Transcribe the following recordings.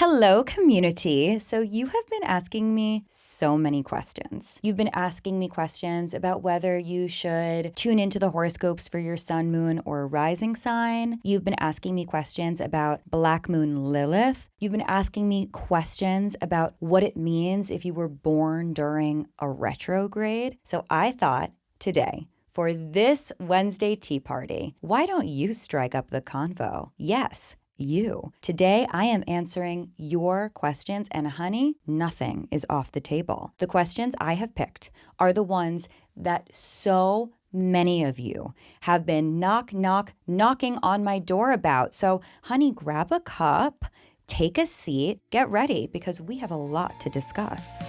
Hello, community. So you have been asking me so many questions. You've been asking me questions about whether you should tune into the horoscopes for your sun, moon, or rising sign. You've been asking me questions about Black Moon Lilith. You've been asking me questions about what it means if you were born during a retrograde. So I thought today, for this Wednesday tea party, why don't you strike up the convo? Yes, you. Today, I am answering your questions, and honey, nothing is off the table. The questions I have picked are the ones that so many of you have been knocking on my door about. So, honey, grab a cup, take a seat, get ready, because we have a lot to discuss.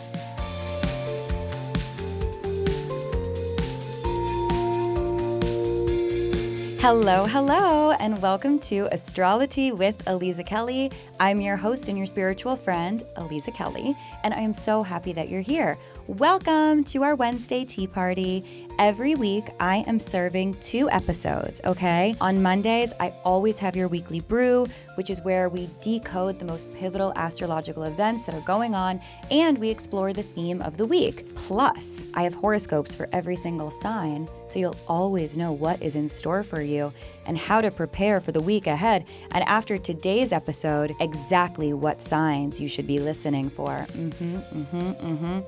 Hello, and welcome to Astrology with Aliza Kelly. I'm your host and your spiritual friend, Aliza Kelly, and I am so happy that you're here. Welcome to our Wednesday tea party. Every week, I am serving 2 episodes, okay? On Mondays, I always have your weekly brew, which is where we decode the most pivotal astrological events that are going on, and we explore the theme of the week. Plus, I have horoscopes for every single sign, so you'll always know what is in store for you and how to prepare for the week ahead. And after today's episode, exactly what signs you should be listening for.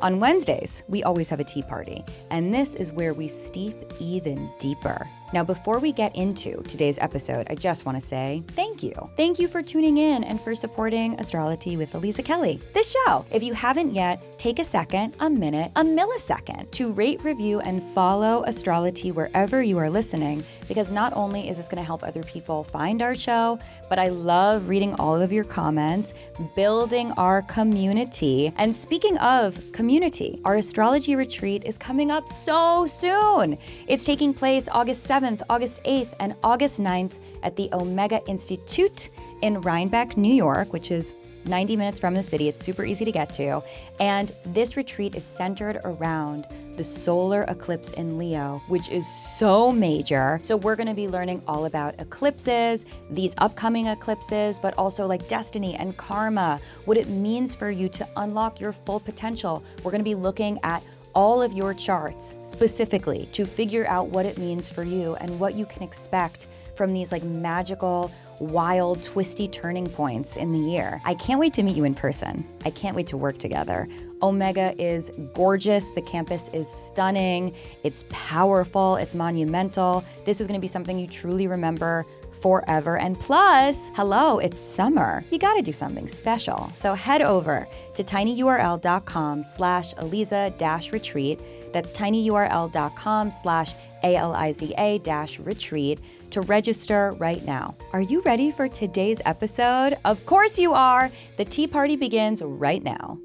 On Wednesdays, we always have a tea party, and this is where we steep even deeper. Now, before we get into today's episode, I just want to say thank you. Thank you for tuning in and for supporting Astrology with Aliza Kelly. This show, if you haven't yet, take a second, a minute, a millisecond to rate, review, and follow Astrology wherever you are listening, because not only is this going to help other people find our show, but I love reading all of your comments, building our community. And speaking of community, our astrology retreat is coming up so soon. It's taking place August 7th, August 8th, and August 9th at the Omega Institute in Rhinebeck, New York, which is 90 minutes from the city. It's super easy to get to. And this retreat is centered around the solar eclipse in Leo, which is so major. So we're going to be learning all about eclipses, these upcoming eclipses, but also like destiny and karma, what it means for you to unlock your full potential. We're going to be looking at all of your charts specifically to figure out what it means for you and what you can expect from these like magical, wild, twisty turning points in the year. I can't wait to meet you in person. I can't wait to work together. Omega is gorgeous. The campus is stunning. It's powerful. It's monumental. This is going to be something you truly remember forever. And plus, hello, it's summer. You got to do something special. So head over to tinyurl.com/Aliza-retreat. That's tinyurl.com/ALIZA-retreat to register right now. Are you ready for today's episode? Of course you are. The tea party begins right now.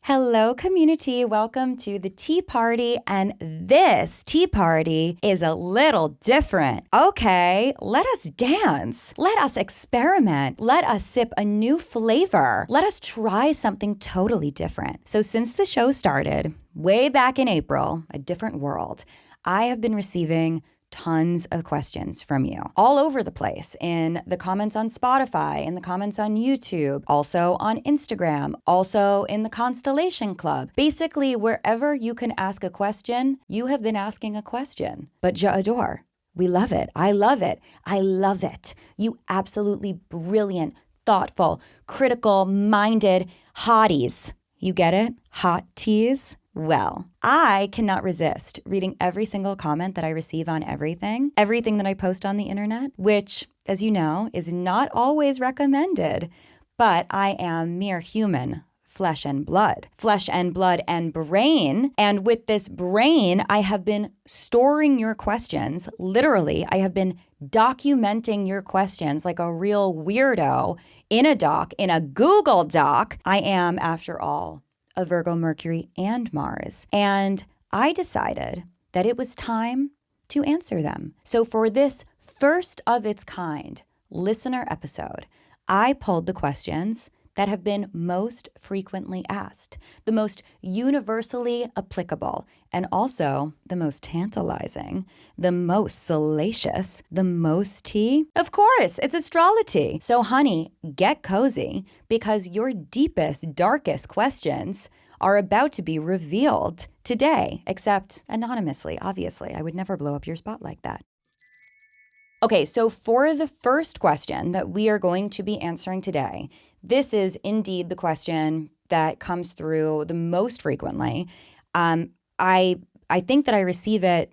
Hello, community. Welcome to the tea party. And this tea party is a little different. Okay, let us dance. Let us experiment. Let us sip a new flavor. Let us try something totally different. So since the show started way back in April, A Different World, I have been receiving tons of questions from you all over the place, in the comments on Spotify, in the comments on YouTube, also on Instagram, also in the Constellation Club. Basically, wherever you can ask a question, you have been asking a question. But j'adore. We love it. I love it. I love it. You absolutely brilliant, thoughtful, critical-minded hotties. You get it? Hot teas? Well, I cannot resist reading every single comment that I receive on everything that I post on the internet, which, as you know, is not always recommended. But I am mere human, flesh and blood and brain. And with this brain, I have been storing your questions. Literally, I have been documenting your questions like a real weirdo in a doc, in a Google Doc. I am, after all, a Virgo, Mercury, and Mars. And I decided that it was time to answer them. So for this first of its kind listener episode, I pulled the questions that have been most frequently asked, the most universally applicable, and also the most tantalizing, the most salacious, the most tea? Of course, it's AstroloTea. So honey, get cozy because your deepest, darkest questions are about to be revealed today, except anonymously, obviously. I would never blow up your spot like that. Okay, so for the first question that we are going to be answering today, this is indeed the question that comes through the most frequently. I think that I receive it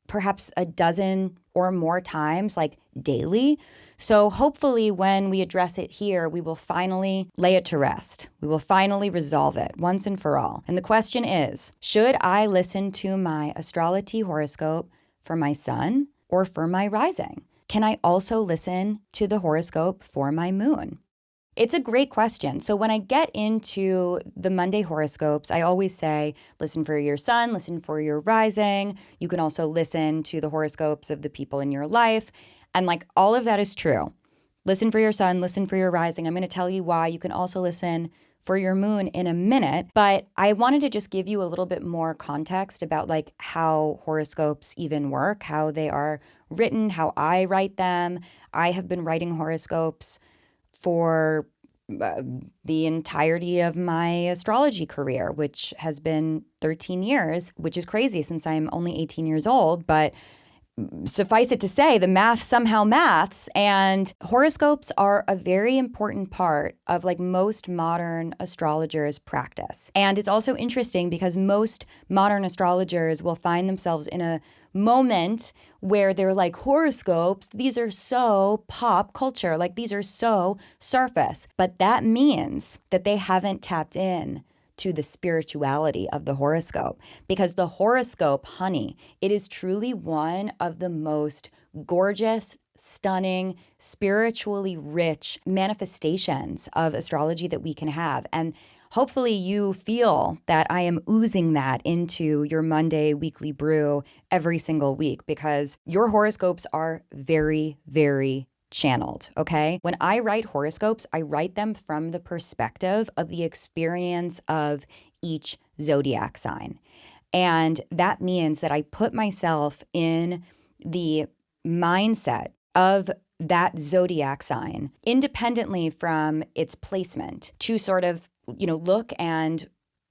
perhaps a dozen or more times, like daily. So hopefully when we address it here, we will finally lay it to rest. We will finally resolve it once and for all. And the question is, should I listen to my AstroloTea horoscope for my sun or for my rising? Can I also listen to the horoscope for my moon? It's a great question. So when I get into the Monday horoscopes, I always say, listen for your sun, listen for your rising. You can also listen to the horoscopes of the people in your life. And like all of that is true. Listen for your sun, listen for your rising. I'm going to tell you why. You can also listen for your moon in a minute, but I wanted to just give you a little bit more context about like how horoscopes even work, how they are written, how I write them. I have been writing horoscopes for the entirety of my astrology career, which has been 13 years, which is crazy since I'm only 18 years old, but suffice it to say, the math somehow maths, and horoscopes are a very important part of like most modern astrologers' practice. And it's also interesting because most modern astrologers will find themselves in a moment where they're like, horoscopes, these are so pop culture, like these are so surface. But that means that they haven't tapped in to the spirituality of the horoscope, because the horoscope, honey, it is truly one of the most gorgeous, stunning, spiritually rich manifestations of astrology that we can have. And hopefully you feel that I am oozing that into your Monday weekly brew every single week, because your horoscopes are very, very channeled, okay? When I write horoscopes, I write them from the perspective of the experience of each zodiac sign. And that means that I put myself in the mindset of that zodiac sign independently from its placement to sort of, look and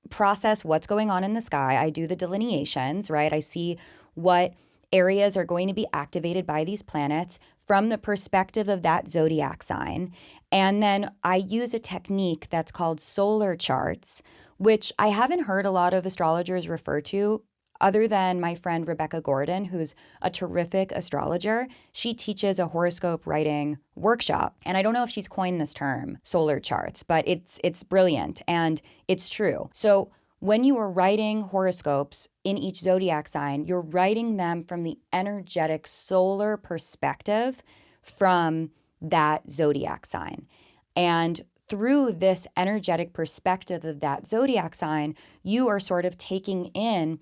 process what's going on in the sky. I do the delineations, right? I see what areas are going to be activated by these planets from the perspective of that zodiac sign. And then I use a technique that's called solar charts, which I haven't heard a lot of astrologers refer to other than my friend Rebecca Gordon, who's a terrific astrologer. She teaches a horoscope writing workshop. And I don't know if she's coined this term, solar charts, but it's brilliant and it's true. So when you are writing horoscopes in each zodiac sign, you're writing them from the energetic solar perspective from that zodiac sign. And through this energetic perspective of that zodiac sign, you are sort of taking in,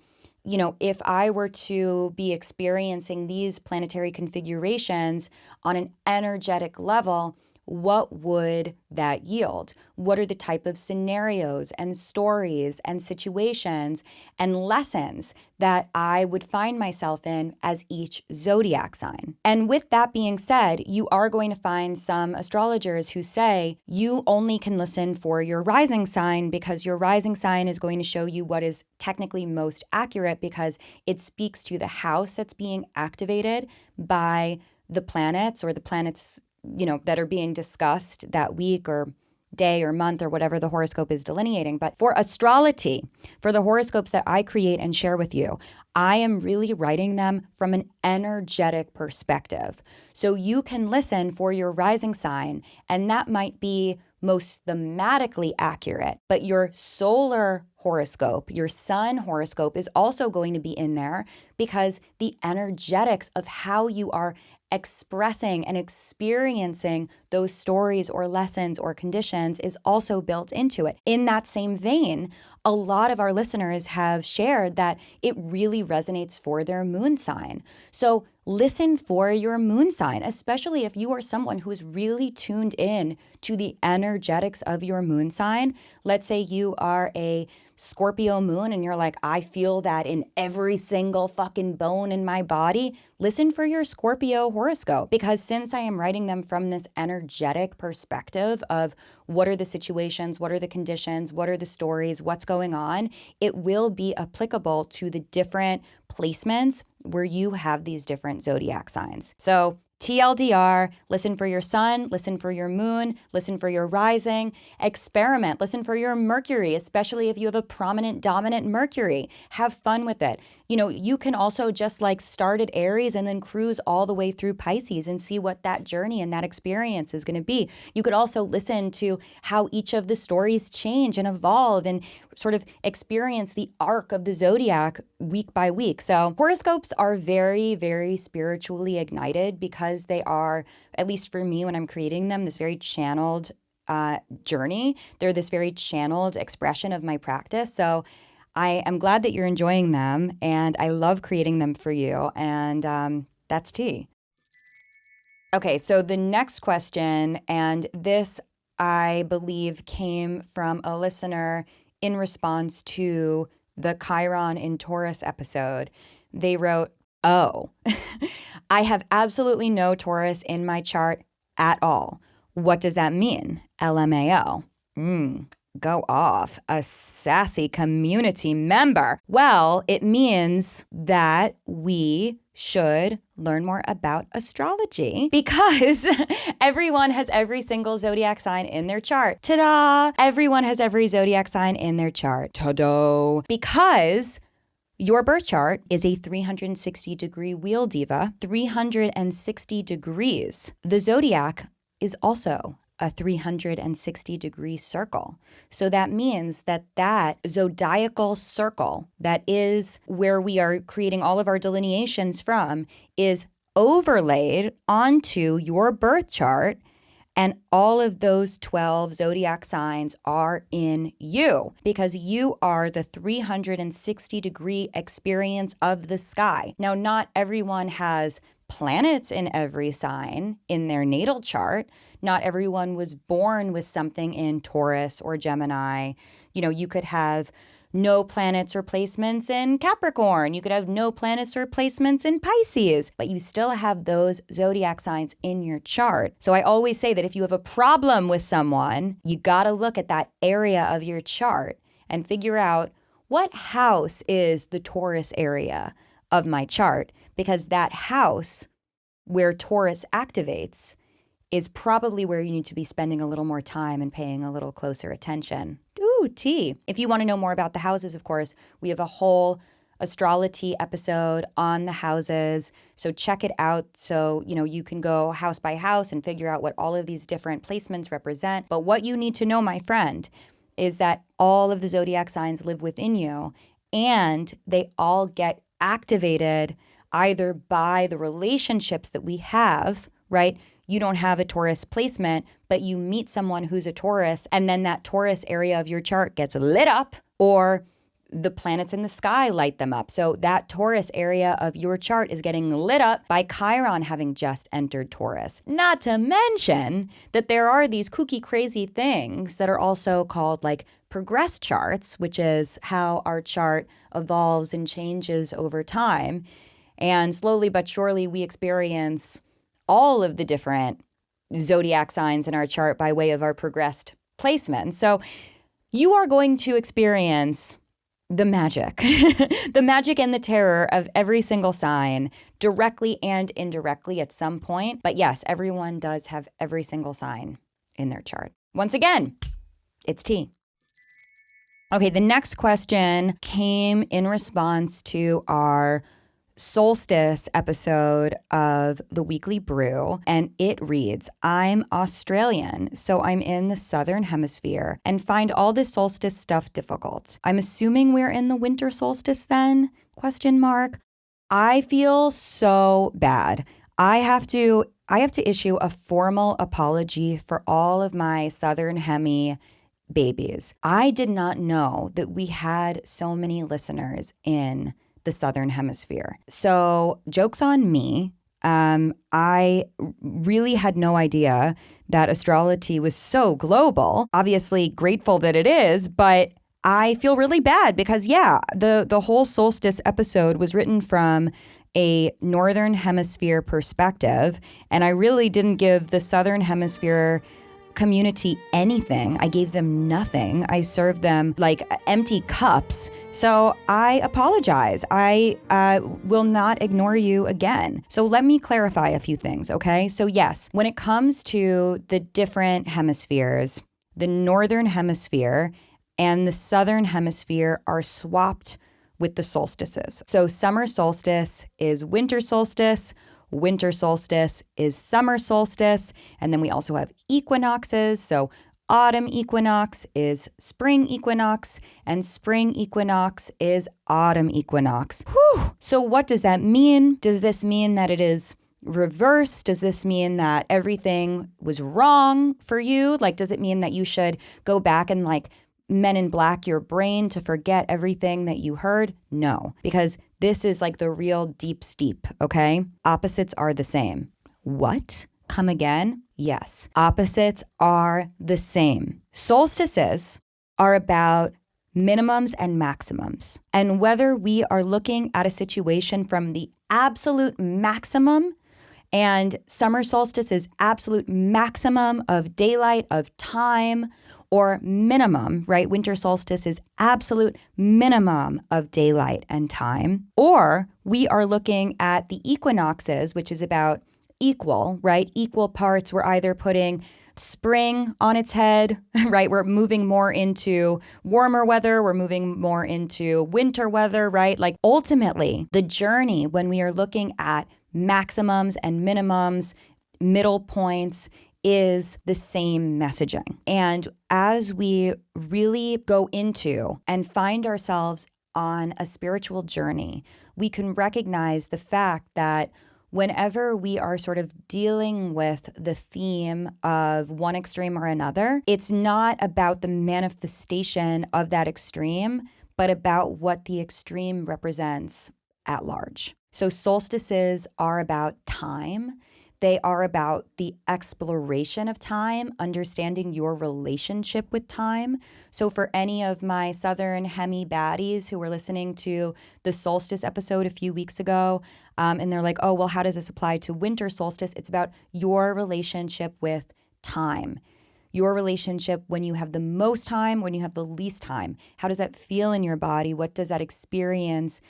if I were to be experiencing these planetary configurations on an energetic level, what would that yield? What are the type of scenarios and stories and situations and lessons that I would find myself in as each zodiac sign? And with that being said, you are going to find some astrologers who say you only can listen for your rising sign because your rising sign is going to show you what is technically most accurate because it speaks to the house that's being activated by the planets or the planets that are being discussed that week or day or month or whatever the horoscope is delineating. But for AstroloTea, for the horoscopes that I create and share with you, I am really writing them from an energetic perspective. So you can listen for your rising sign, and that might be most thematically accurate, but your solar horoscope, your sun horoscope is also going to be in there because the energetics of how you are expressing and experiencing those stories or lessons or conditions is also built into it. In that same vein, a lot of our listeners have shared that it really resonates for their moon sign. So listen for your moon sign, especially if you are someone who is really tuned in to the energetics of your moon sign. Let's say you are a Scorpio moon and you're like, I feel that in every single fucking bone in my body. Listen for your Scorpio horoscope, because since I am writing them from this energetic perspective of what are the situations, what are the conditions, what are the stories, what's going on, it will be applicable to the different placements where you have these different zodiac signs. So TLDR, listen for your sun, listen for your moon, listen for your rising, experiment, listen for your Mercury, especially if you have a prominent, dominant Mercury. Have fun with it. You know, you can also just like start at Aries and then cruise all the way through Pisces and see what that journey and that experience is going to be. You could also listen to how each of the stories change and evolve and sort of experience the arc of the zodiac week by week. So horoscopes are very, very spiritually ignited because they are, at least for me when I'm creating them, this very channeled journey. They're this very channeled expression of my practice. So I am glad that you're enjoying them, and I love creating them for you. And that's tea. Okay, so the next question, and this I believe came from a listener in response to the Chiron in Taurus episode. They wrote, "Oh, I have absolutely no Taurus in my chart at all. What does that mean? LMAO. Go off, a sassy community member." Well, it means that we should learn more about astrology because everyone has every single zodiac sign in their chart. Ta-da! Everyone has every zodiac sign in their chart. Ta-da! Because your birth chart is a 360-degree wheel, diva. 360 degrees. The zodiac is also a 360-degree circle. So that means that that zodiacal circle, that is where we are creating all of our delineations from, is overlaid onto your birth chart, and all of those 12 zodiac signs are in you because you are the 360-degree experience of the sky. Now, not everyone has planets in every sign in their natal chart. Not everyone was born with something in Taurus or Gemini. You know, you could have no planets or placements in Capricorn. You could have no planets or placements in Pisces, but you still have those zodiac signs in your chart. So I always say that if you have a problem with someone, you got to look at that area of your chart and figure out what house is the Taurus area of my chart, because that house where Taurus activates is probably where you need to be spending a little more time and paying a little closer attention. Ooh, tea. If you want to know more about the houses, of course, we have a whole AstroloTea episode on the houses. So check it out. So, you know, you can go house by house and figure out what all of these different placements represent. But what you need to know, my friend, is that all of the zodiac signs live within you, and they all get activated either by the relationships that we have, right? You don't have a Taurus placement, but you meet someone who's a Taurus, and then that Taurus area of your chart gets lit up, or the planets in the sky light them up. So that Taurus area of your chart is getting lit up by Chiron having just entered Taurus. Not to mention that there are these kooky, crazy things that are also called like progress charts, which is how our chart evolves and changes over time. And slowly but surely, we experience all of the different zodiac signs in our chart by way of our progressed placement. So you are going to experience the magic, the magic and the terror of every single sign directly and indirectly at some point. But yes, everyone does have every single sign in their chart. Once again, it's tea. Okay, the next question came in response to our solstice episode of the Weekly Brew, and it reads, "I'm Australian, so I'm in the Southern Hemisphere and find all this solstice stuff difficult. I'm assuming we're in the winter solstice then? Question mark. I feel so bad. I have to issue a formal apology for all of my Southern Hemi babies. I did not know that we had so many listeners in the Southern Hemisphere. So joke's on me. I really had no idea that AstroloTea was so global. Obviously grateful that it is, but I feel really bad because, the whole solstice episode was written from a Northern Hemisphere perspective, and I really didn't give the Southern Hemisphere community anything. I gave them nothing. I served them like empty cups. So I apologize. I will not ignore you again. So let me clarify a few things, okay? So yes, when it comes to the different hemispheres, the Northern Hemisphere and the Southern Hemisphere are swapped with the solstices. So summer solstice is winter solstice. Winter solstice is summer solstice. And then we also have equinoxes. So autumn equinox is spring equinox, and spring equinox is autumn equinox. Whew. So what does that mean? Does this mean that it is reversed? Does this mean that everything was wrong for you? Like, does it mean that you should go back and Men in Black your brain to forget everything that you heard? No, because this is like the real deep steep, okay? Opposites are the same. What? Come again? Yes, opposites are the same. Solstices are about minimums and maximums. And whether we are looking at a situation from the absolute maximum, and summer solstice is absolute maximum of daylight, of time, or minimum, right? Winter solstice is absolute minimum of daylight and time. Or we are looking at the equinoxes, which is about equal, right? Equal parts. We're either putting spring on its head, right? We're moving more into warmer weather. We're moving more into winter weather, right? Like ultimately, the journey when we are looking at maximums and minimums, middle points, is the same messaging. And as we really go into and find ourselves on a spiritual journey, we can recognize the fact that whenever we are sort of dealing with the theme of one extreme or another, it's not about the manifestation of that extreme, but about what the extreme represents at large. So solstices are about time. They are about the exploration of time, understanding your relationship with time. So for any of my Southern Hemi baddies who were listening to the solstice episode a few weeks ago, and they're like, oh, well, how does this apply to winter solstice? It's about your relationship with time. Your relationship when you have the most time, when you have the least time. How does that feel in your body? What does that experience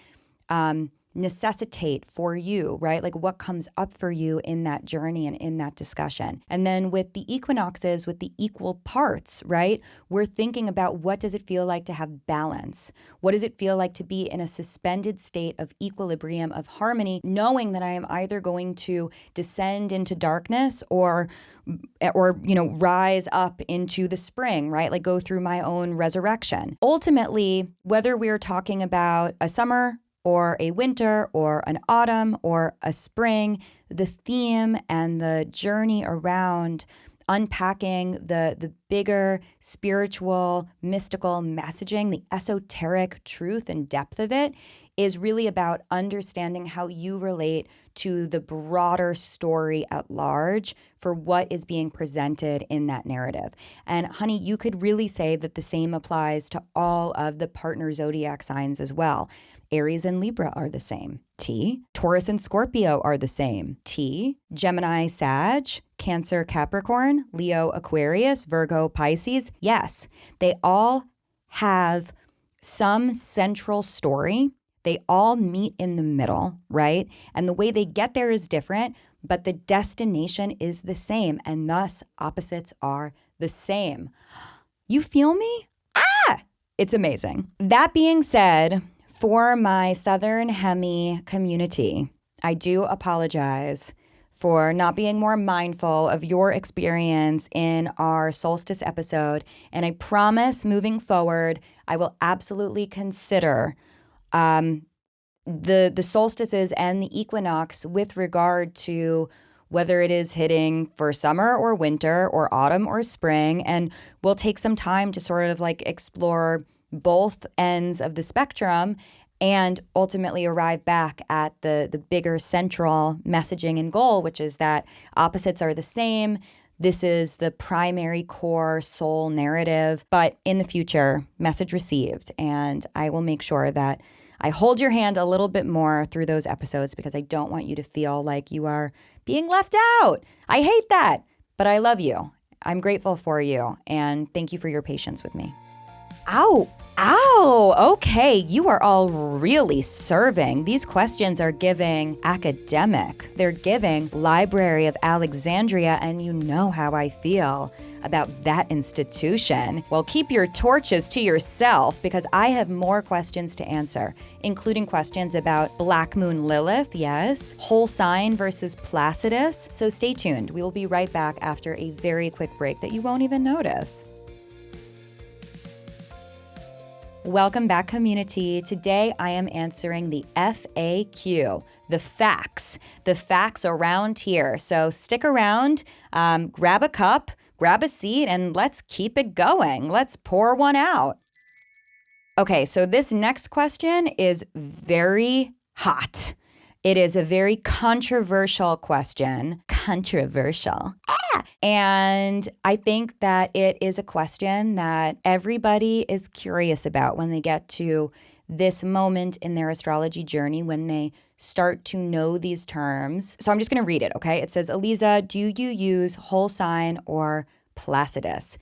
necessitate for you, right? Like what comes up for you in that journey and in that discussion. And then with the equinoxes, with the equal parts, right? We're thinking about what does it feel like to have balance? What does it feel like to be in a suspended state of equilibrium, of harmony, knowing that I am either going to descend into darkness or rise up into the spring, right? Like go through my own resurrection. Ultimately, whether we're talking about a summer or a winter or an autumn or a spring, the theme and the journey around unpacking the bigger spiritual, mystical messaging, the esoteric truth and depth of it is really about understanding how you relate to the broader story at large for what is being presented in that narrative. And honey, you could really say that the same applies to all of the partner zodiac signs as well. Aries and Libra are the same. T. Taurus and Scorpio are the same. T. Gemini, Sag, Cancer, Capricorn, Leo, Aquarius, Virgo, Pisces. Yes, they all have some central story. They all meet in the middle, right? And the way they get there is different, but the destination is the same, and thus opposites are the same. You feel me? It's amazing. That being said, for my Southern Hemi community, I do apologize for not being more mindful of your experience in our solstice episode. And I promise moving forward, I will absolutely consider the solstices and the equinox with regard to whether it is hitting for summer or winter or autumn or spring. And we'll take some time to sort of like explore both ends of the spectrum and ultimately arrive back at the bigger central messaging and goal, which is that opposites are the same. This is the primary core soul narrative, but in the future, message received. And I will make sure that I hold your hand a little bit more through those episodes because I don't want you to feel like you are being left out. I hate that, but I love you. I'm grateful for you, and thank you for your patience with me. Ow! Ow! Okay, you are all really serving. These questions are giving academic. They're giving Library of Alexandria, and you know how I feel about that institution. Well, keep your torches to yourself because I have more questions to answer, including questions about Black Moon Lilith, yes, whole sign versus Placidus. So stay tuned. We will be right back after a very quick break that you won't even notice. Welcome back, community. Today, I am answering the FAQ, the facts around here. So stick around, grab a cup, grab a seat, and let's keep it going. Let's pour one out. Okay, so this next question is very hot. It is a very controversial question. Controversial. And I think that it is a question that everybody is curious about when they get to this moment in their astrology journey, when they start to know these terms. So I'm just going to read it, okay? It says, Aliza, do you use whole sign or Placidus?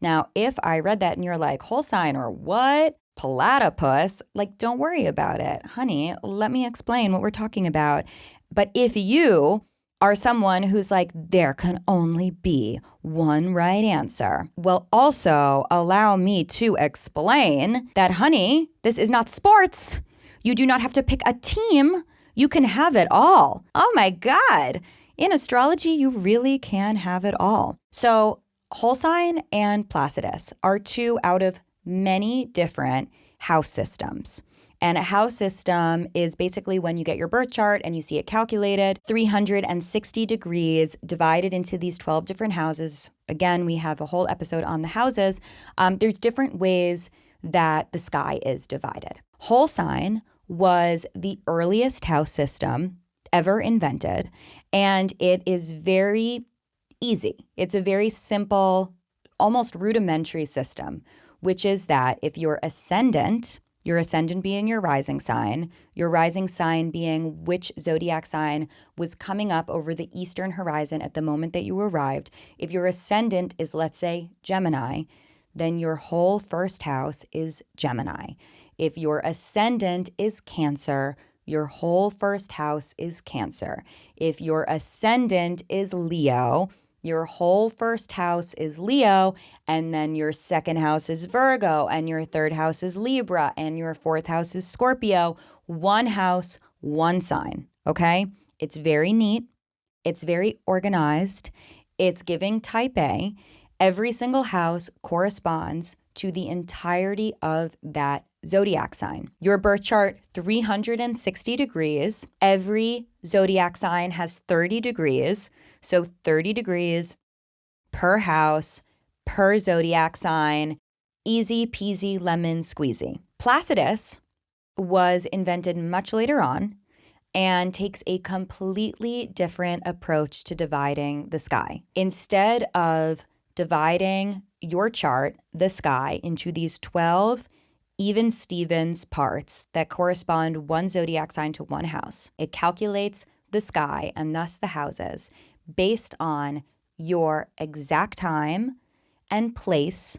Now, if I read that and you're like, whole sign or what? Platypus? Like, don't worry about it. Honey, let me explain what we're talking about. But if you are someone who's like, there can only be one right answer, well, also allow me to explain that, honey, this is not sports. You do not have to pick a team. You can have it all. Oh my God. In astrology, you really can have it all. So whole sign and Placidus are two out of many different house systems. And a house system is basically when you get your birth chart and you see it calculated, 360 degrees divided into these 12 different houses. Again, we have a whole episode on the houses. There's different ways that the sky is divided. Whole sign was the earliest house system ever invented, and it is very easy. It's a very simple, almost rudimentary system, which is that if your ascendant being your rising sign being which zodiac sign was coming up over the eastern horizon at the moment that you arrived. If your ascendant is, let's say, Gemini, then your whole first house is Gemini. If your ascendant is Cancer, your whole first house is Cancer. If your ascendant is Leo, your whole first house is Leo, and then your second house is Virgo, and your third house is Libra, and your fourth house is Scorpio. One house, one sign, okay? It's very neat. It's very organized. It's giving type A. Every single house corresponds to the entirety of that zodiac sign. Your birth chart, 360 degrees. Every zodiac sign has 30 degrees. So 30 degrees per house, per zodiac sign. Easy peasy lemon squeezy. Placidus was invented much later on and takes a completely different approach to dividing the sky. Instead of dividing your chart, the sky, into these 12 even Stevens parts that correspond one zodiac sign to one house, it calculates the sky and thus the houses based on your exact time and place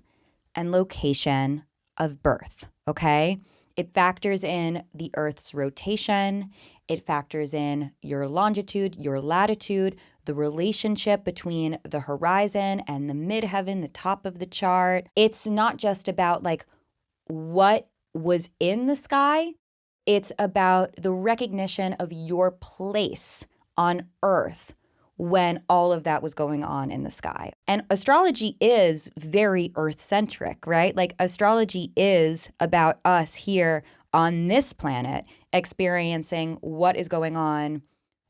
and location of birth, okay? It factors in the Earth's rotation. It factors in your longitude, your latitude, the relationship between the horizon and the midheaven, the top of the chart. It's not just about like what was in the sky. It's about the recognition of your place on Earth when all of that was going on in the sky. And astrology is very Earth-centric, right? Like astrology is about us here on this planet experiencing what is going on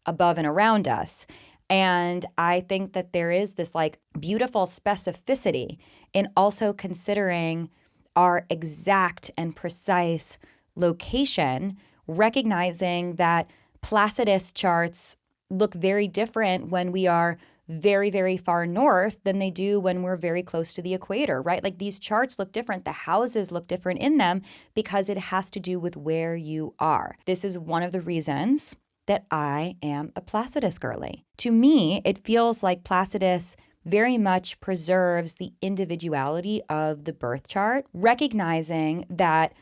above and around us. And I think that there is this like beautiful specificity in also considering our exact and precise location, recognizing that Placidus charts look very different when we are very, very far north than they do when we're very close to the equator, right? Like these charts look different. The houses look different in them because it has to do with where you are. This is one of the reasons that I am a Placidus girly. To me, it feels like Placidus very much preserves the individuality of the birth chart, recognizing that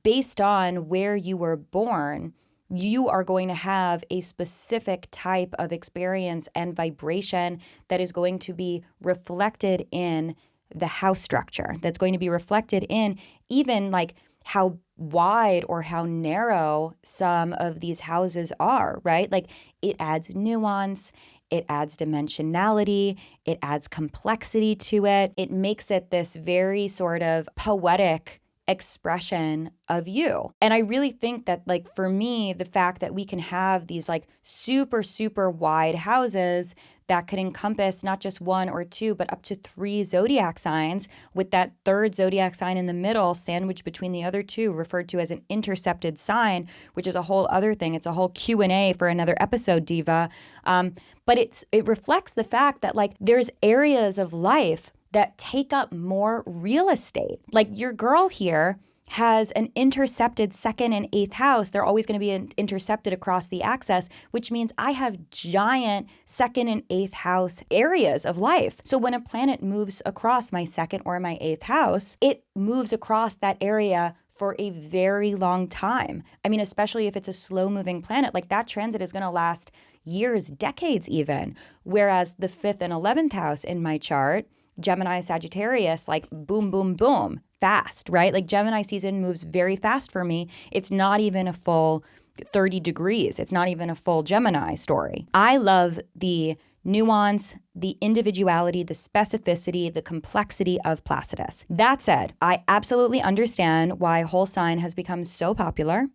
based on where you were born, you are going to have a specific type of experience and vibration that is going to be reflected in the house structure, that's going to be reflected in even like how wide or how narrow some of these houses are, right? Like it adds nuance, it adds dimensionality, it adds complexity to it. It makes it this very sort of poetic expression of you. And I really think that like for me, the fact that we can have these like super, super wide houses that could encompass not just one or two, but up to 3 zodiac signs, with that third zodiac sign in the middle sandwiched between the other two, referred to as an intercepted sign, which is a whole other thing. It's a whole Q&A for another episode, Diva. But it reflects the fact that like there's areas of life that take up more real estate. Like your girl here has an intercepted 2nd and 8th house. They're always going to be intercepted across the axis, which means I have giant 2nd and 8th house areas of life. So when a planet moves across my 2nd or my 8th house, it moves across that area for a very long time. I mean, especially if it's a slow moving planet, like that transit is going to last years, decades even. Whereas the 5th and 11th house in my chart, Gemini, Sagittarius, like boom, boom, boom, fast, right? Like Gemini season moves very fast for me. It's not even a full 30 degrees. It's not even a full Gemini story. I love the nuance, the individuality, the specificity, the complexity of Placidus. That said, I absolutely understand why whole sign has become so popular,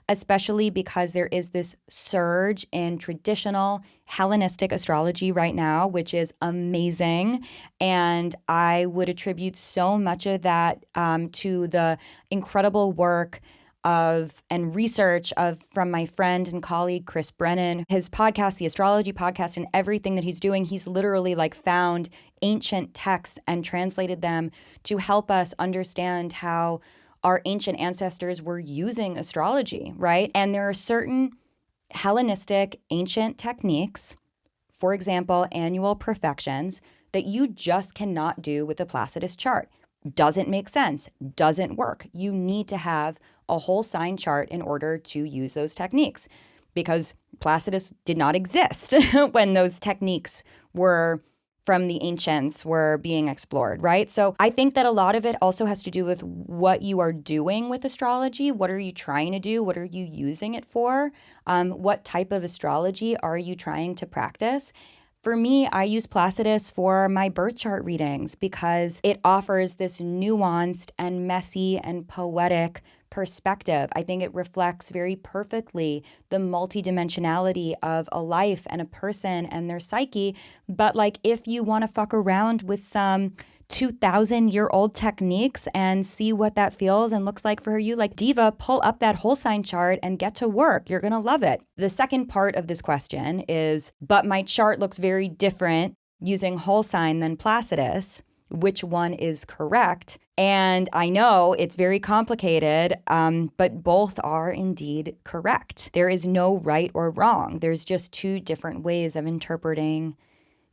especially because there is this surge in traditional Hellenistic astrology right now, which is amazing. And I would attribute so much of that to the incredible work of and research of from my friend and colleague Chris Brennan. His podcast, the Astrology podcast, and everything that he's doing, he's literally like found ancient texts and translated them to help us understand how our ancient ancestors were using astrology, right? And there are certain Hellenistic ancient techniques, for example, annual perfections, that you just cannot do with a Placidus chart. Doesn't make sense, doesn't work. You need to have a whole sign chart in order to use those techniques, because Placidus did not exist when those techniques were from the ancients were being explored, right? So I think that a lot of it also has to do with what you are doing with astrology. What are you trying to do? What are you using it for? What type of astrology are you trying to practice? For me, I use Placidus for my birth chart readings because it offers this nuanced and messy and poetic perspective. I think it reflects very perfectly the multidimensionality of a life and a person and their psyche. But like if you want to fuck around with some 2,000-year-old techniques and see what that feels and looks like for you, like Diva, pull up that whole sign chart and get to work. You're going to love it. The second part of this question is, but my chart looks very different using whole sign than Placidus. Which one is correct? And I know it's very complicated, but both are indeed correct. There is no right or wrong. There's just 2 different ways of interpreting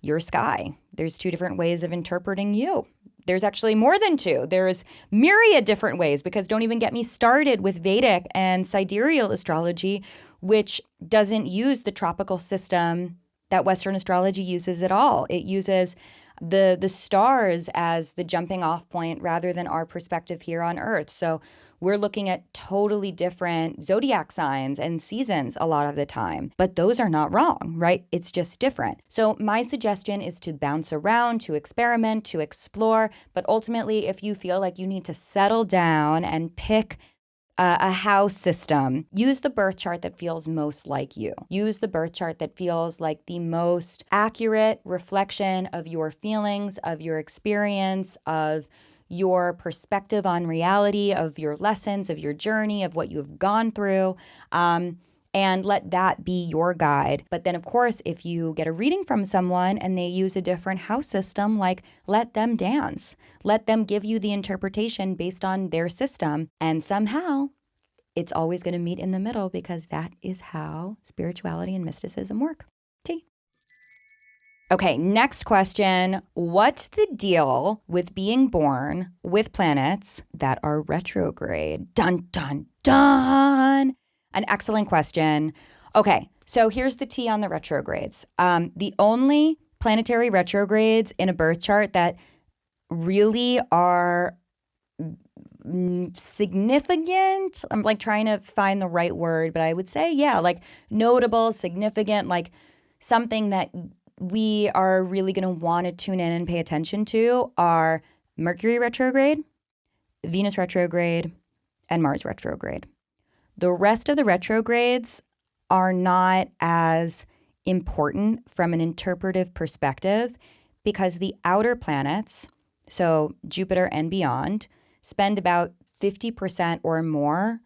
your sky. There's 2 different ways of interpreting you. There's actually more than 2. There's myriad different ways, because don't even get me started with Vedic and sidereal astrology, which doesn't use the tropical system that Western astrology uses at all. It uses the stars as the jumping off point rather than our perspective here on Earth. So we're looking at totally different zodiac signs and seasons a lot of the time, but those are not wrong, right? It's just different. So my suggestion is to bounce around, to experiment, to explore, but ultimately if you feel like you need to settle down and pick a house system. Use the birth chart that feels most like you. Use the birth chart that feels like the most accurate reflection of your feelings, of your experience, of your perspective on reality, of your lessons, of your journey, of what you've gone through. And let that be your guide. But then, of course, if you get a reading from someone and they use a different house system, like, let them dance. Let them give you the interpretation based on their system. And somehow, it's always going to meet in the middle because that is how spirituality and mysticism work. T. Okay, next question. What's the deal with being born with planets that are retrograde? Dun, dun, dun. An excellent question. Okay, so here's the tea on the retrogrades. The only planetary retrogrades in a birth chart that really are significant, I'm like trying to find the right word, but I would say, yeah, like notable, significant, like something that we are really going to want to tune in and pay attention to are Mercury retrograde, Venus retrograde, and Mars retrograde. The rest of the retrogrades are not as important from an interpretive perspective because the outer planets, so Jupiter and beyond, spend about 50% or more,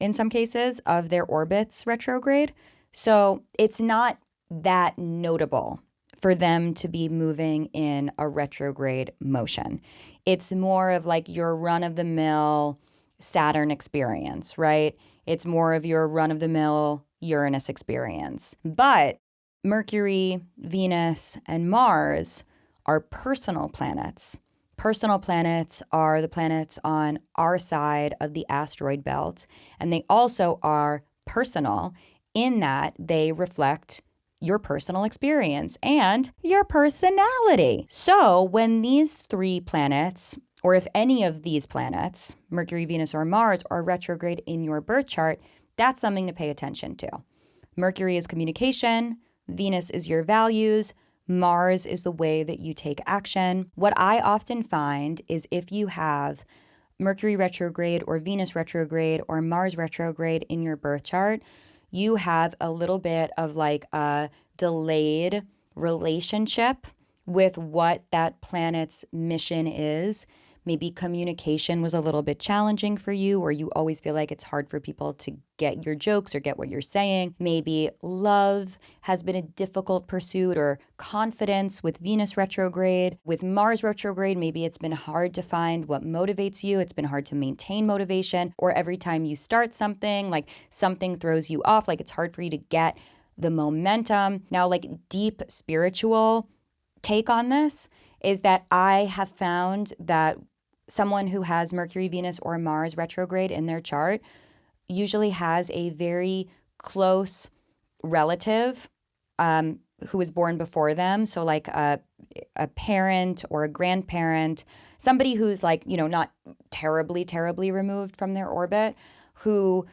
in some cases, of their orbits retrograde. So it's not that notable for them to be moving in a retrograde motion. It's more of like your run-of-the-mill Saturn experience, right? It's more of your run-of-the-mill Uranus experience. But Mercury, Venus, and Mars are personal planets. Personal planets are the planets on our side of the asteroid belt, and they also are personal in that they reflect your personal experience and your personality. So when these three planets, or if any of these planets, Mercury, Venus, or Mars, are retrograde in your birth chart, that's something to pay attention to. Mercury is communication, Venus is your values, Mars is the way that you take action. What I often find is if you have Mercury retrograde or Venus retrograde or Mars retrograde in your birth chart, you have a little bit of like a delayed relationship with what that planet's mission is. Maybe communication was a little bit challenging for you, or you always feel like it's hard for people to get your jokes or get what you're saying. Maybe love has been a difficult pursuit, or confidence with Venus retrograde. With Mars retrograde, maybe it's been hard to find what motivates you. It's been hard to maintain motivation, or every time you start something, like something throws you off, like it's hard for you to get the momentum. Now, like deep spiritual take on this is that I have found that someone who has Mercury, Venus, or Mars retrograde in their chart usually has a very close relative who was born before them. So like a parent or a grandparent, somebody who's like, you know, not terribly, terribly removed from their orbit, who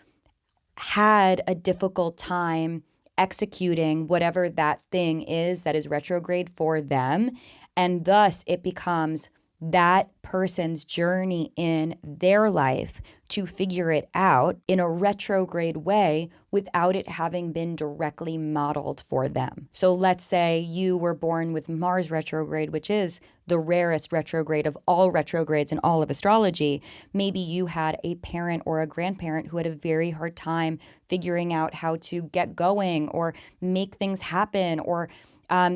had a difficult time executing whatever that thing is that is retrograde for them. And thus it becomes that person's journey in their life to figure it out in a retrograde way without it having been directly modeled for them. So let's say you were born with Mars retrograde, which is the rarest retrograde of all retrogrades in all of astrology. Maybe you had a parent or a grandparent who had a very hard time figuring out how to get going or make things happen, or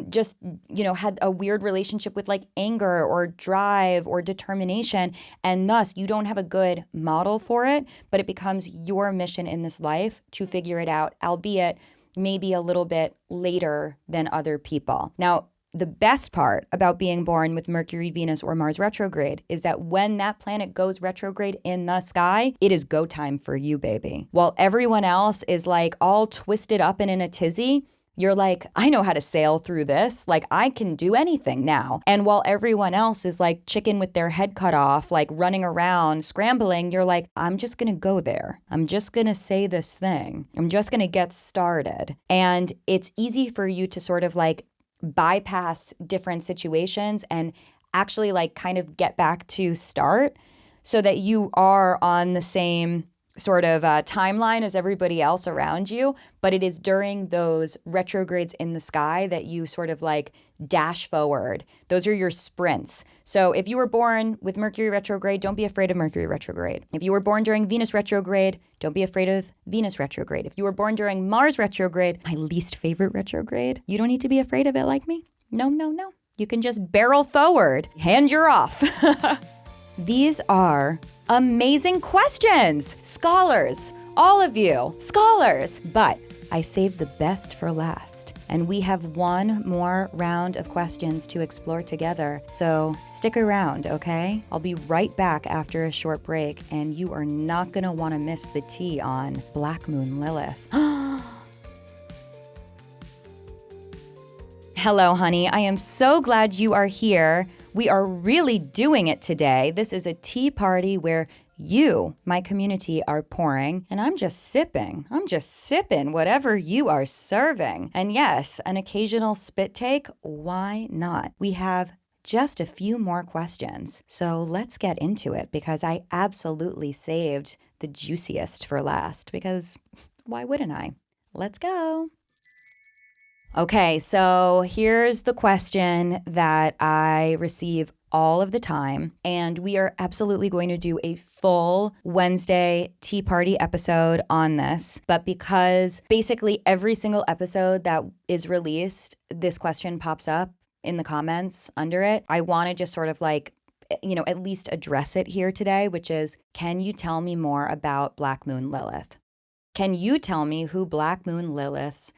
just, you know, had a weird relationship with like anger or drive or determination. And thus you don't have a good model for it, but it becomes your mission in this life to figure it out, albeit maybe a little bit later than other people. Now, the best part about being born with Mercury, Venus, or Mars retrograde is that when that planet goes retrograde in the sky, it is go time for you, baby. While everyone else is like all twisted up and in a tizzy, you're like, I know how to sail through this. Like, I can do anything now. And while everyone else is like chicken with their head cut off, like running around, scrambling, you're like, I'm just going to go there. I'm just going to say this thing. I'm just going to get started. And it's easy for you to sort of like bypass different situations and actually like kind of get back to start so that you are on the same sort of timeline as everybody else around you, but it is during those retrogrades in the sky that you sort of like dash forward. Those are your sprints. So if you were born with Mercury retrograde, don't be afraid of Mercury retrograde. If you were born during Venus retrograde, don't be afraid of Venus retrograde. If you were born during Mars retrograde, my least favorite retrograde, you don't need to be afraid of it like me. No, no, no. You can just barrel forward. Hand you're off. These are amazing questions. Scholars, all of you, scholars. But I saved the best for last. And we have one more round of questions to explore together. So stick around, okay? I'll be right back after a short break, and you are not gonna wanna miss the tea on Black Moon Lilith. Hello, honey. I am so glad you are here. We are really doing it today. This is a tea party where you, my community, are pouring, and I'm just sipping. I'm just sipping whatever you are serving. And yes, an occasional spit take, why not? We have just a few more questions. So let's get into it, because I absolutely saved the juiciest for last, because why wouldn't I? Let's go. Okay, so here's the question that I receive all of the time, and we are absolutely going to do a full Wednesday tea party episode on this. But because basically every single episode that is released, this question pops up in the comments under it, I want to just sort of like, at least address it here today, which is, can you tell me more about Black Moon Lilith? Can you tell me who Black Moon Lilith's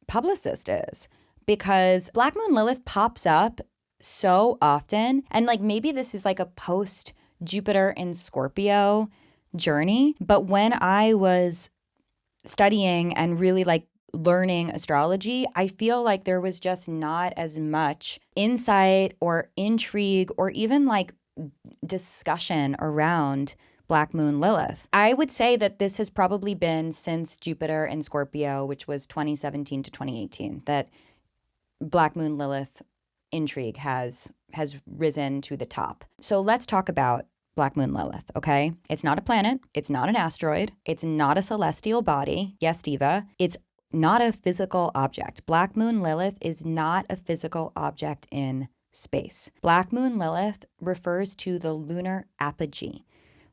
publicist is? Because Black Moon Lilith pops up so often, and like maybe this is like a post Jupiter in Scorpio journey, but when I was studying and really like learning astrology, I feel like there was just not as much insight or intrigue or even like discussion around Black Moon Lilith. I would say that this has probably been since Jupiter in Scorpio, which was 2017 to 2018, that Black Moon Lilith intrigue has risen to the top. So let's talk about Black Moon Lilith, okay? It's not a planet. It's not an asteroid. It's not a celestial body. Yes, diva. It's not a physical object. Black Moon Lilith is not a physical object in space. Black Moon Lilith refers to the lunar apogee,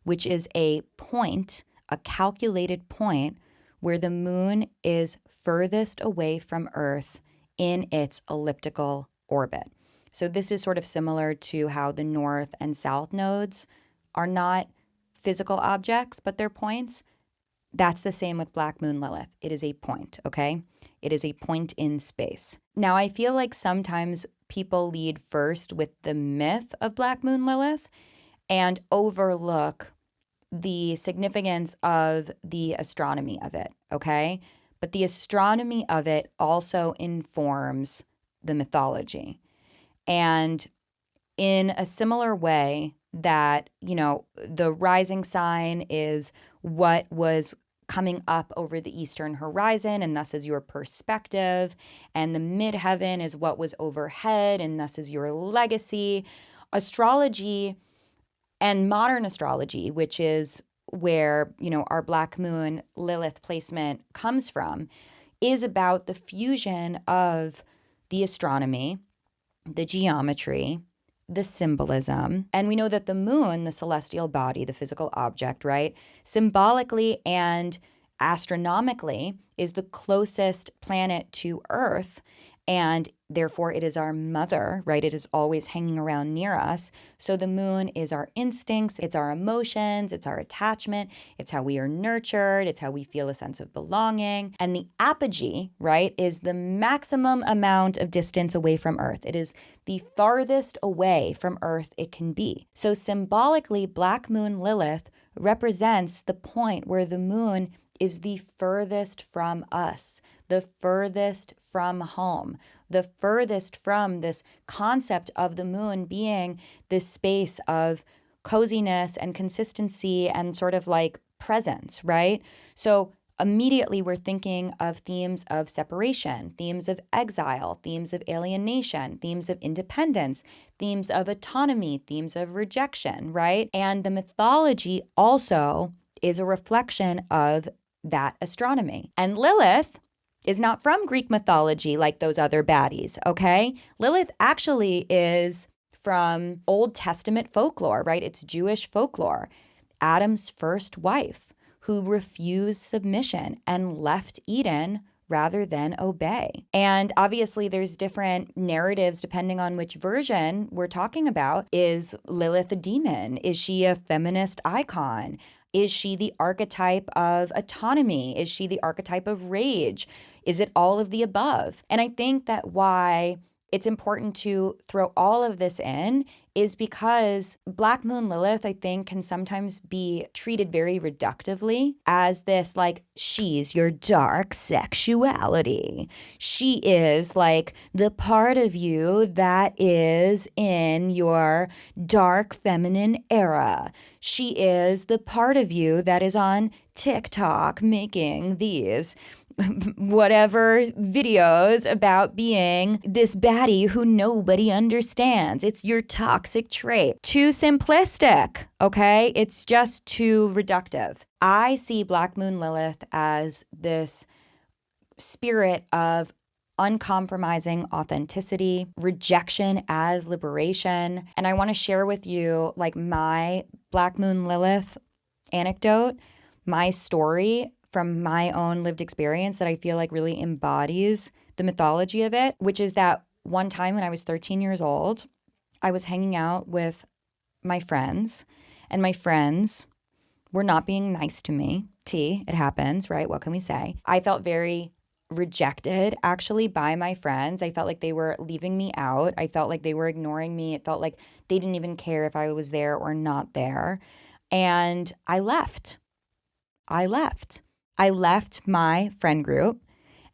which is a point, a calculated point, where the moon is furthest away from Earth in its elliptical orbit. So this is sort of similar to how the north and south nodes are not physical objects, but they're points. That's the same with Black Moon Lilith. It is a point, okay? It is a point in space. Now, I feel like sometimes people lead first with the myth of Black Moon Lilith and overlook the significance of the astronomy of it, okay? But the astronomy of it also informs the mythology. And in a similar way that, the rising sign is what was coming up over the eastern horizon, and thus is your perspective, and the midheaven is what was overhead, and thus is your legacy. Astrology and modern astrology, which is where, our Black Moon Lilith placement comes from, is about the fusion of the astronomy, the geometry, the symbolism. And we know that the moon, the celestial body, the physical object, right, symbolically and astronomically is the closest planet to Earth. And therefore, it is our mother, right? It is always hanging around near us. So the moon is our instincts, it's our emotions, it's our attachment, it's how we are nurtured, it's how we feel a sense of belonging. And the apogee, right, is the maximum amount of distance away from Earth. It is the farthest away from Earth it can be. So symbolically, Black Moon Lilith represents the point where the moon is the furthest from us, the furthest from home, the furthest from this concept of the moon being this space of coziness and consistency and sort of like presence, right? So immediately we're thinking of themes of separation, themes of exile, themes of alienation, themes of independence, themes of autonomy, themes of rejection, right? And the mythology also is a reflection of that astronomy. And Lilith is not from Greek mythology like those other baddies, okay? Lilith actually is from Old Testament folklore, right? It's Jewish folklore. Adam's first wife who refused submission and left Eden rather than obey. And obviously there's different narratives depending on which version we're talking about. Is Lilith a demon? Is she a feminist icon? Is she the archetype of autonomy? Is she the archetype of rage? Is it all of the above? And I think that why it's important to throw all of this in is because Black Moon Lilith, I think, can sometimes be treated very reductively as this, like, she's your dark sexuality. She is like the part of you that is in your dark feminine era. She is the part of you that is on TikTok making these whatever videos about being this baddie who nobody understands. It's your toxic trait. Too simplistic, okay? It's just too reductive. I see Black Moon Lilith as this spirit of uncompromising authenticity, rejection as liberation. And I want to share with you like my Black Moon Lilith anecdote, my story from my own lived experience that I feel like really embodies the mythology of it, which is that one time when I was 13 years old, I was hanging out with my friends, and my friends were not being nice to me. It happens, right? What can we say? I felt very rejected actually by my friends. I felt like they were leaving me out. I felt like they were ignoring me. It felt like they didn't even care if I was there or not there. And I left. I left my friend group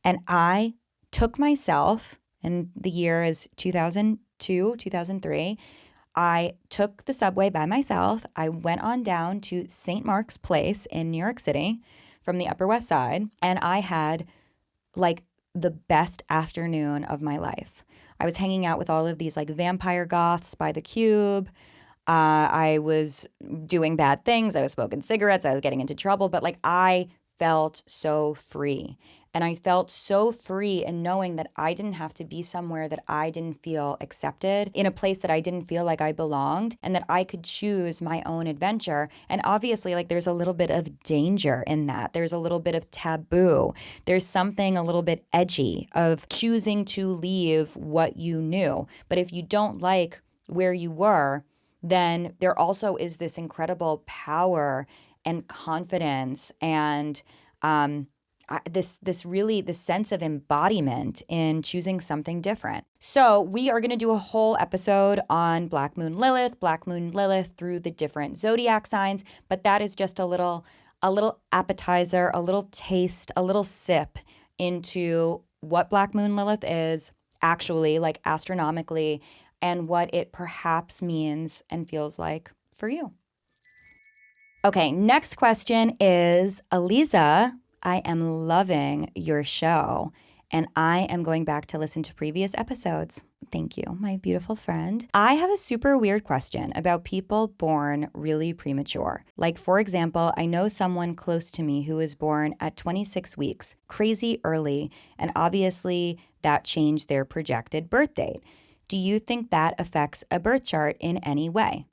and I took myself, and the year is 2002, 2003. I took the subway by myself. I went on down to St. Mark's Place in New York City from the Upper West Side, and I had like the best afternoon of my life. I was hanging out with all of these like vampire goths by the Cube. I was doing bad things. I was smoking cigarettes. I was getting into trouble, but like I felt so free. And I felt so free in knowing that I didn't have to be somewhere that I didn't feel accepted, in a place that I didn't feel like I belonged, and that I could choose my own adventure. And obviously, like there's a little bit of danger in that. There's a little bit of taboo. There's something a little bit edgy of choosing to leave what you knew. But if you don't like where you were, then there also is this incredible power and confidence and this sense of embodiment in choosing something different. So we are going to do a whole episode on Black Moon Lilith through the different zodiac signs, but that is just a little appetizer, a little taste, a little sip into what Black Moon Lilith is actually, like astronomically, and what it perhaps means and feels like for you. Okay, next question is, Aliza, I am loving your show, and I am going back to listen to previous episodes. Thank you, my beautiful friend. I have a super weird question about people born really premature. Like, for example, I know someone close to me who was born at 26 weeks, crazy early, and obviously that changed their projected birth date. Do you think that affects a birth chart in any way?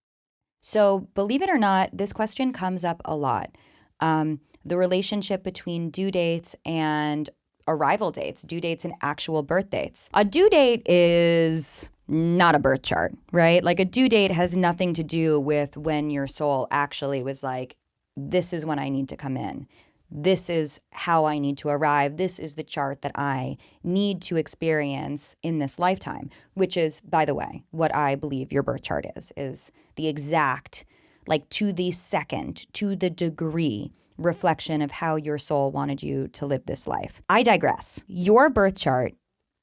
So believe it or not, this question comes up a lot. The relationship between due dates and arrival dates, due dates and actual birth dates. A due date is not a birth chart, right? Like a due date has nothing to do with when your soul actually was like, this is when I need to come in. This is how I need to arrive. This is the chart that I need to experience in this lifetime, which is, by the way, what I believe your birth chart is the exact, like to the second, to the degree reflection of how your soul wanted you to live this life. I digress. Your birth chart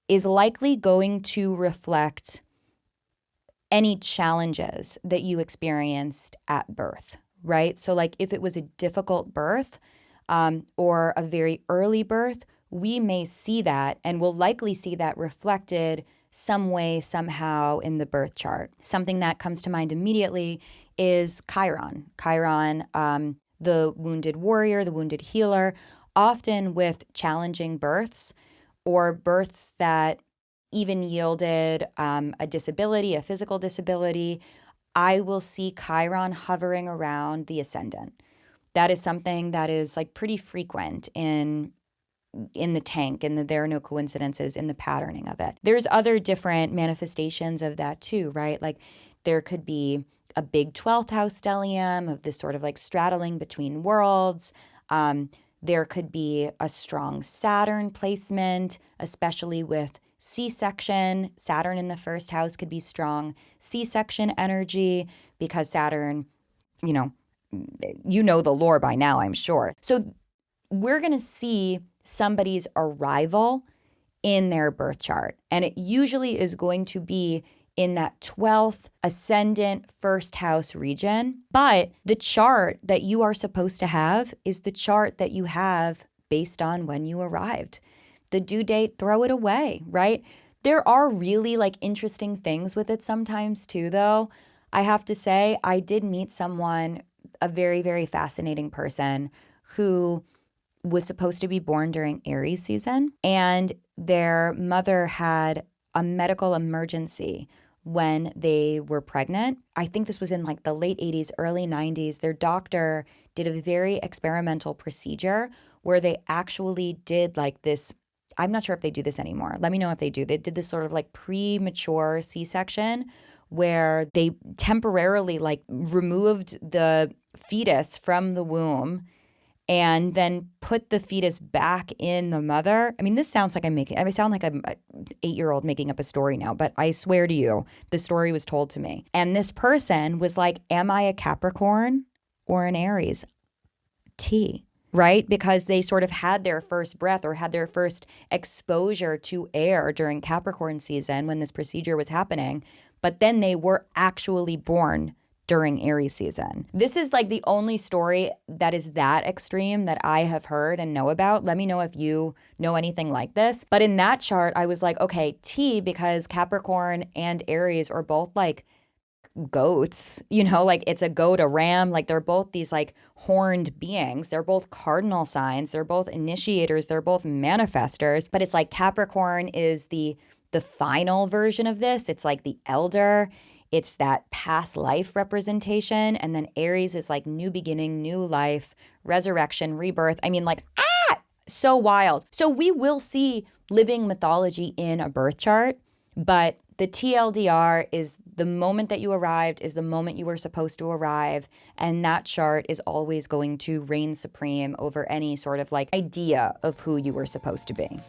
is likely going to reflect any challenges that you experienced at birth, right? So like if it was a difficult birth, or a very early birth, we may see that and will likely see that reflected some way, somehow in the birth chart. Something that comes to mind immediately is Chiron. Chiron the wounded warrior, the wounded healer, often with challenging births or births that even yielded a disability, a physical disability. I will see Chiron hovering around the ascendant. That is something that is like pretty frequent in the tank, and there are no coincidences in the patterning of it. There's other different manifestations of that too, right? Like there could be a big 12th house stellium of this sort of like straddling between worlds. There could be a strong Saturn placement, especially with C-section. Saturn in the first house could be strong C-section energy because Saturn, you know the lore by now, I'm sure. So we're going to see somebody's arrival in their birth chart. And it usually is going to be in that 12th ascendant first house region. But the chart that you are supposed to have is the chart that you have based on when you arrived. The due date, throw it away, right? There are really like interesting things with it sometimes too, though. I have to say, I did meet someone, a very, very fascinating person who was supposed to be born during Aries season, and their mother had a medical emergency when they were pregnant. I think this was in like the late 80s, early 90s. Their doctor did a very experimental procedure where they actually did like this. I'm not sure if they do this anymore. Let me know if they do. They did this sort of like premature C-section where they temporarily like removed the fetus from the womb and then put the fetus back in the mother. I mean, this sounds like I sound like I'm an 8-year-old making up a story now, but I swear to you, the story was told to me. And this person was like, am I a Capricorn or an Aries? T, right? Because they sort of had their first breath or had their first exposure to air during Capricorn season when this procedure was happening, but then they were actually born during Aries season. This is like the only story that is that extreme that I have heard and know about. Let me know if you know anything like this. But in that chart, I was like, okay, T, because Capricorn and Aries are both like goats, like it's a goat, a ram, like they're both these like horned beings. They're both cardinal signs. They're both initiators. They're both manifestors. But it's like Capricorn is the final version of this. It's like the elder. It's that past life representation. And then Aries is like new beginning, new life, resurrection, rebirth. I mean, like, so wild. So we will see living mythology in a birth chart, but the TLDR is the moment that you arrived is the moment you were supposed to arrive. And that chart is always going to reign supreme over any sort of like idea of who you were supposed to be.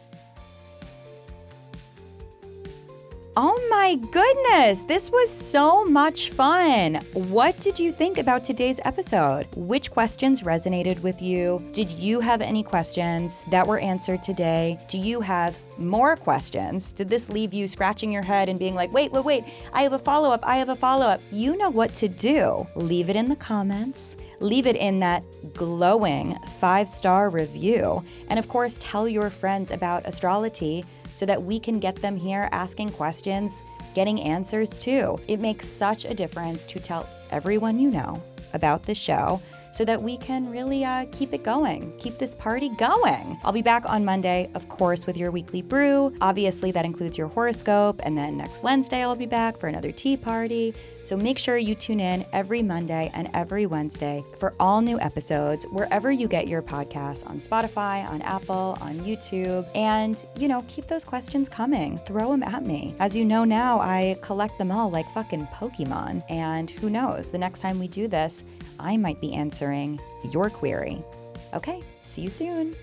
Oh my goodness, this was so much fun. What did you think about today's episode? Which questions resonated with you? Did you have any questions that were answered today? Do you have more questions? Did this leave you scratching your head and being like, wait, I have a follow-up. You know what to do. Leave it in the comments. Leave it in that glowing 5-star review. And of course, tell your friends about AstroloTea so that we can get them here asking questions, getting answers too. It makes such a difference to tell everyone you know about the show so that we can really keep it going, keep this party going. I'll be back on Monday, of course, with your weekly brew. Obviously, that includes your horoscope. And then next Wednesday, I'll be back for another tea party. So make sure you tune in every Monday and every Wednesday for all new episodes, wherever you get your podcasts, on Spotify, on Apple, on YouTube. And, keep those questions coming. Throw them at me. As you know now, I collect them all like fucking Pokemon. And who knows, the next time we do this, I might be answering your query. Okay, see you soon.